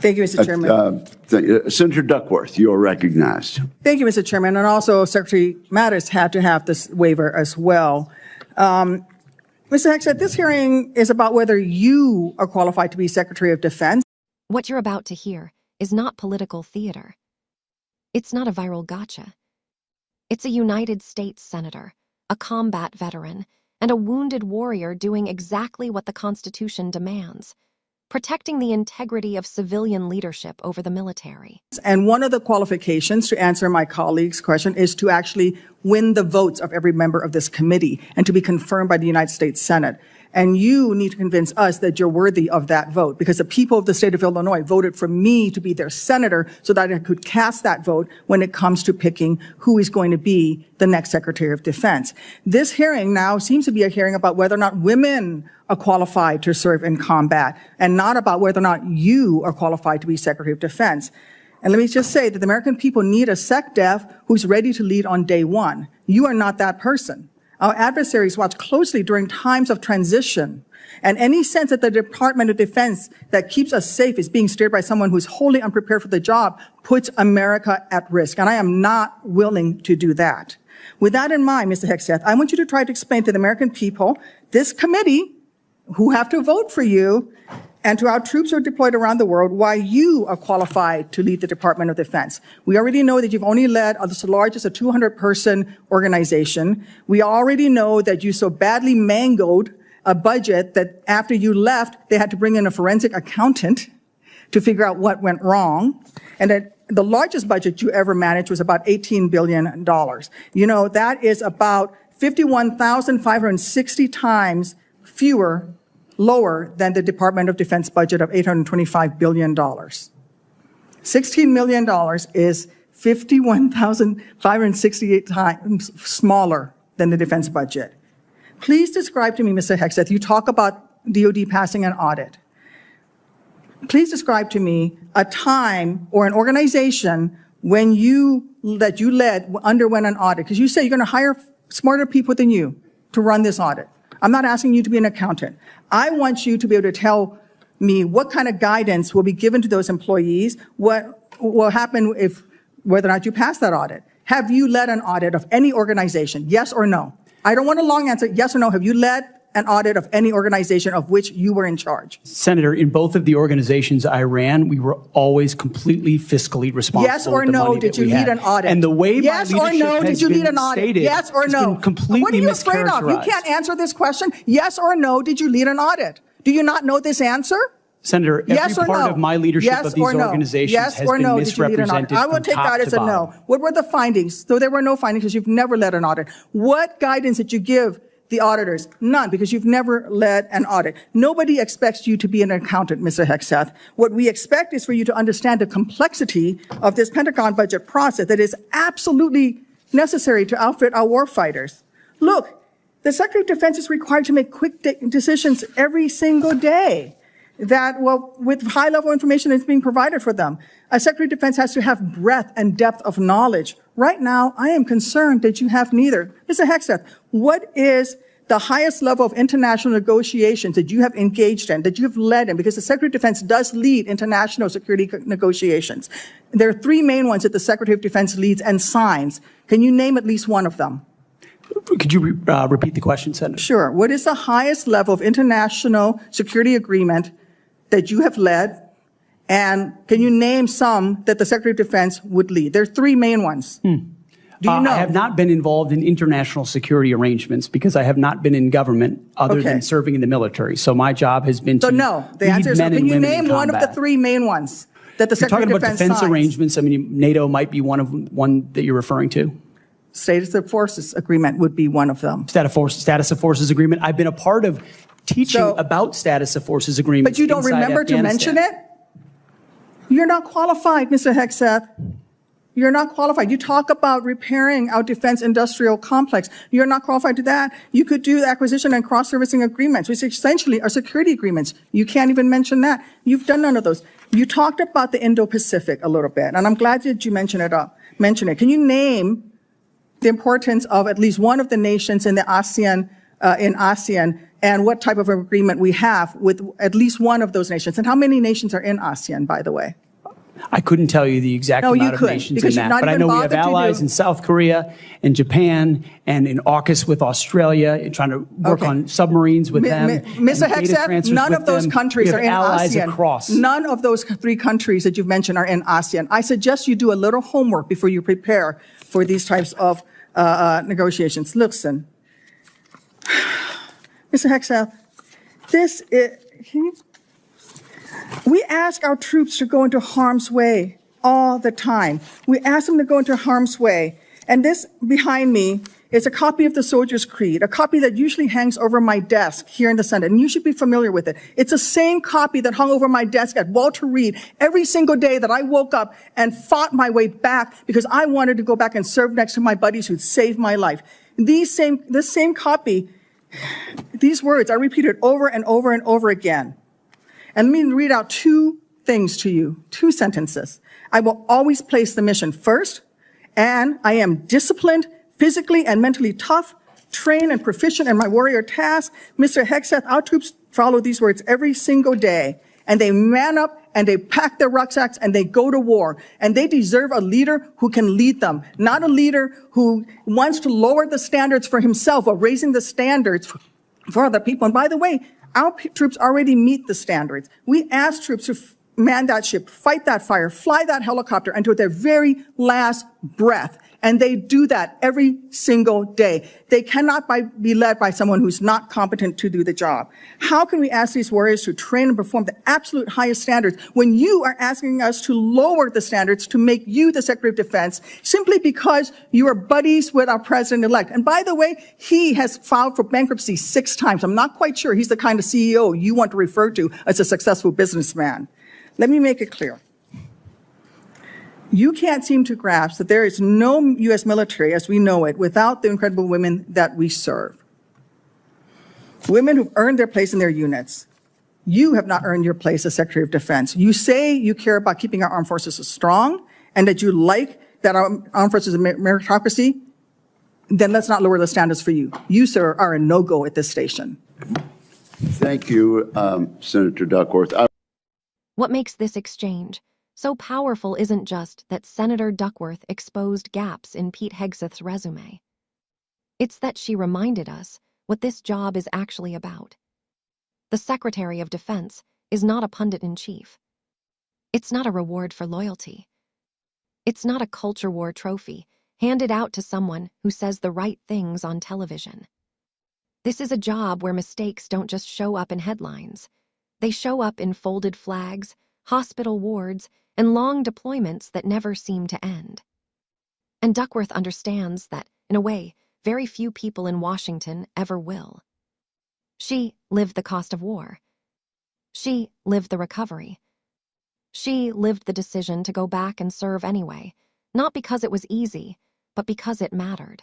Thank you, Mr. Chairman. Senator Duckworth, you are recognized. Thank you, Mr. Chairman. And also, Secretary Matters had to have this waiver as well. Mr. Hegseth, this hearing is about whether you are qualified to be Secretary of Defense. What you're about to hear is not political theater. It's not a viral gotcha. It's a United States Senator, a combat veteran, and a wounded warrior doing exactly what the Constitution demands, protecting the integrity of civilian leadership over the military. And one of the qualifications, to answer my colleague's question, is to actually win the votes of every member of this committee and to be confirmed by the United States Senate. And you need to convince us that you're worthy of that vote, because the people of the state of Illinois voted for me to be their senator so that I could cast that vote when it comes to picking who is going to be the next Secretary of Defense. This hearing now seems to be a hearing about whether or not women are qualified to serve in combat, and not about whether or not you are qualified to be Secretary of Defense. And let me just say that the American people need a SecDef who's ready to lead on day one. You are not that person. Our adversaries watch closely during times of transition, and any sense that the Department of Defense that keeps us safe is being steered by someone who's wholly unprepared for the job puts America at risk, and I am not willing to do that. With that in mind, Mr. Hegseth, I want you to try to explain to the American people, this committee, who have to vote for you, and to our troops who are deployed around the world, why you are qualified to lead the Department of Defense. We already know that you've only led the largest, a 200-person organization. We already know that you so badly mangled a budget that after you left, they had to bring in a forensic accountant to figure out what went wrong. And that the largest budget you ever managed was about $18 billion. You know, that is about 51,560 times lower than the Department of Defense budget of $825 billion. $16 million is 51,568 times smaller than the defense budget. Please describe to me, Mr. Hegseth, you talk about DOD passing an audit. Please describe to me a time or an organization when that you led underwent an audit, because you say you're going to hire smarter people than you to run this audit. I'm not asking you to be an accountant. I want you to be able to tell me what kind of guidance will be given to those employees, what will happen whether or not you pass that audit. Have you led an audit of any organization? Yes or no? I don't want a long answer. Yes or no? Have you led an audit of any organization of which you were in charge? Senator, in both of the organizations I ran, we were always completely fiscally responsible. Yes or no, did you lead an audit? And the way yes or no, did you lead an audit? Stated, yes or no? What are you afraid of? You can't answer this question. Yes or no, did you lead an audit? Do you not know this answer? Senator, every part of my leadership of these organizations has been misrepresented. I will take that as a no. What were the findings? So there were no findings because you've never led an audit. What guidance did you give the auditors? None, because you've never led an audit. Nobody expects you to be an accountant, Mr. Hegseth. What we expect is for you to understand the complexity of this Pentagon budget process that is absolutely necessary to outfit our warfighters. Look, the Secretary of Defense is required to make quick decisions every single day with high-level information that's being provided for them. A Secretary of Defense has to have breadth and depth of knowledge. Right now, I am concerned that you have neither. Mr. Hegseth, what is the highest level of international negotiations that you have engaged in, that you have led in? Because the Secretary of Defense does lead international security negotiations. There are three main ones that the Secretary of Defense leads and signs. Can you name at least one of them? Could you repeat the question, Senator? Sure. What is the highest level of international security agreement that you have led? And can you name some that the Secretary of Defense would lead? There are three main ones. Do you know? I have not been involved in international security arrangements because I have not been in government other than serving in the military. So my job has been to no. The answer is no. Can you name one of the three main ones that the Secretary of Defense signs? You're talking about defense arrangements. I mean, NATO might be one that you're referring to. Status of Forces Agreement would be one of them. Status of Forces Agreement. I've been a part of teaching about Status of Forces Agreements. But you don't remember to mention it? You're not qualified, Mr. Hegseth. You're not qualified. You talk about repairing our defense industrial complex. You're not qualified to that. You could do acquisition and cross-servicing agreements, which essentially are security agreements. You can't even mention that. You've done none of those. You talked about the Indo-Pacific a little bit, and I'm glad that you mentioned it. Can you name the importance of at least one of the nations in the ASEAN, and what type of agreement we have with at least one of those nations. And how many nations are in ASEAN, by the way? I couldn't tell you the exact amount of nations in that, but I know we have allies in South Korea and Japan and in AUKUS with Australia, and trying to work on submarines with them. Mr. Hegseth, none of those countries are in ASEAN. Across. None of those 3 countries that you've mentioned are in ASEAN. I suggest you do a little homework before you prepare for these types of negotiations. Listen, Mr. Hegseth, we ask our troops to go into harm's way all the time. We ask them to go into harm's way. And this behind me is a copy of the Soldier's Creed, a copy that usually hangs over my desk here in the Senate, and you should be familiar with it. It's the same copy that hung over my desk at Walter Reed every single day that I woke up and fought my way back because I wanted to go back and serve next to my buddies who'd saved my life. This same copy, these words are repeated over and over and over again. And let me read out 2 things to you, 2 sentences. I will always place the mission first, and I am disciplined, physically and mentally tough, trained and proficient in my warrior task. Mr. Hegseth, our troops follow these words every single day, and they man up and they pack their rucksacks and they go to war. And they deserve a leader who can lead them, not a leader who wants to lower the standards for himself or raising the standards for other people. And by the way, our troops already meet the standards. We ask troops to man that ship, fight that fire, fly that helicopter until their very last breath. And they do that every single day. They cannot be led by someone who's not competent to do the job. How can we ask these warriors to train and perform the absolute highest standards when you are asking us to lower the standards to make you the Secretary of Defense simply because you are buddies with our president-elect? And by the way, he has filed for bankruptcy 6 times. I'm not quite sure he's the kind of CEO you want to refer to as a successful businessman. Let me make it clear. You can't seem to grasp that there is no U.S. military as we know it without the incredible women that we serve. Women who've earned their place in their units. You have not earned your place as Secretary of Defense. You say you care about keeping our armed forces strong and that you like that our armed forces are meritocracy. Then let's not lower the standards for you. You, sir, are a no-go at this station. Thank you, Senator Duckworth. What makes this exchange so powerful isn't just that Senator Duckworth exposed gaps in Pete Hegseth's resume. It's that she reminded us what this job is actually about. The Secretary of Defense is not a pundit-in-chief. It's not a reward for loyalty. It's not a culture war trophy handed out to someone who says the right things on television. This is a job where mistakes don't just show up in headlines. They show up in folded flags, hospital wards, and long deployments that never seem to end. And Duckworth understands that, in a way, very few people in Washington ever will. She lived the cost of war. She lived the recovery. She lived the decision to go back and serve anyway, not because it was easy, but because it mattered.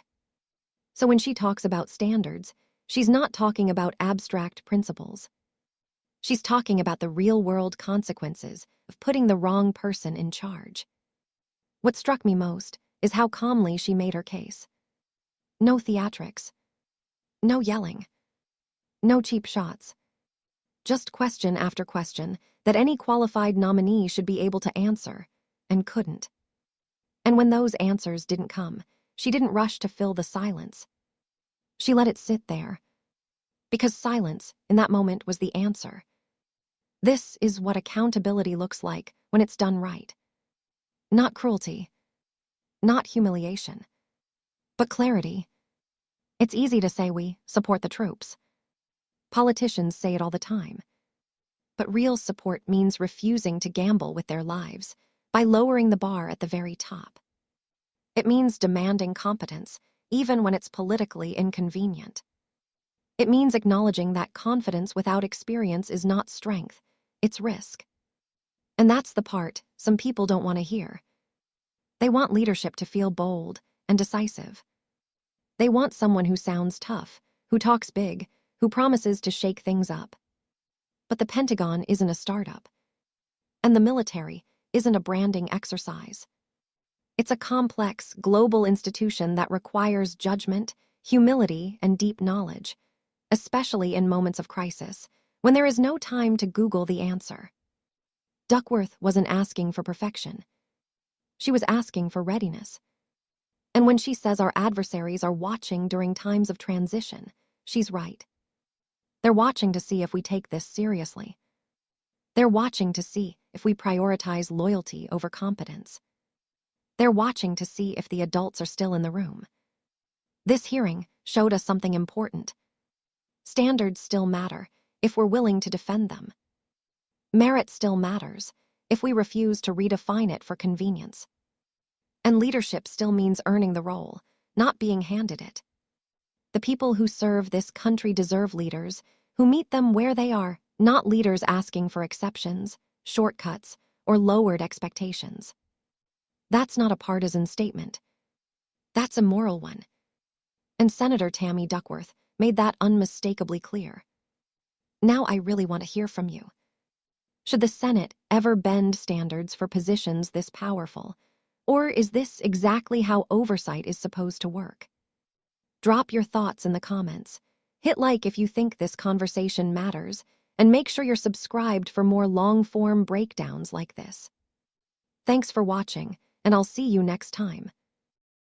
So when she talks about standards, she's not talking about abstract principles. She's talking about the real-world consequences of putting the wrong person in charge. What struck me most is how calmly she made her case. No theatrics. No yelling. No cheap shots. Just question after question that any qualified nominee should be able to answer, and couldn't. And when those answers didn't come, she didn't rush to fill the silence. She let it sit there. Because silence, in that moment, was the answer. This is what accountability looks like when it's done right. Not cruelty. Not humiliation. But clarity. It's easy to say we support the troops. Politicians say it all the time. But real support means refusing to gamble with their lives by lowering the bar at the very top. It means demanding competence, even when it's politically inconvenient. It means acknowledging that confidence without experience is not strength, it's risk. And that's the part some people don't want to hear. They want leadership to feel bold and decisive. They want someone who sounds tough, who talks big, who promises to shake things up. But the Pentagon isn't a startup. And the military isn't a branding exercise. It's a complex, global institution that requires judgment, humility, and deep knowledge. especially in moments of crisis, when there is no time to Google the answer. Duckworth wasn't asking for perfection. She was asking for readiness. And when she says our adversaries are watching during times of transition, she's right. They're watching to see if we take this seriously. They're watching to see if we prioritize loyalty over competence. They're watching to see if the adults are still in the room. This hearing showed us something important. Standards still matter if we're willing to defend them. Merit still matters if we refuse to redefine it for convenience. And leadership still means earning the role, not being handed it. The people who serve this country deserve leaders who meet them where they are, not leaders asking for exceptions, shortcuts, or lowered expectations. That's not a partisan statement. That's a moral one. And Senator Tammy Duckworth made that unmistakably clear. Now I really want to hear from you. Should the Senate ever bend standards for positions this powerful? Or is this exactly how oversight is supposed to work? Drop your thoughts in the comments. Hit like if you think this conversation matters, and make sure you're subscribed for more long-form breakdowns like this. Thanks for watching, and I'll see you next time.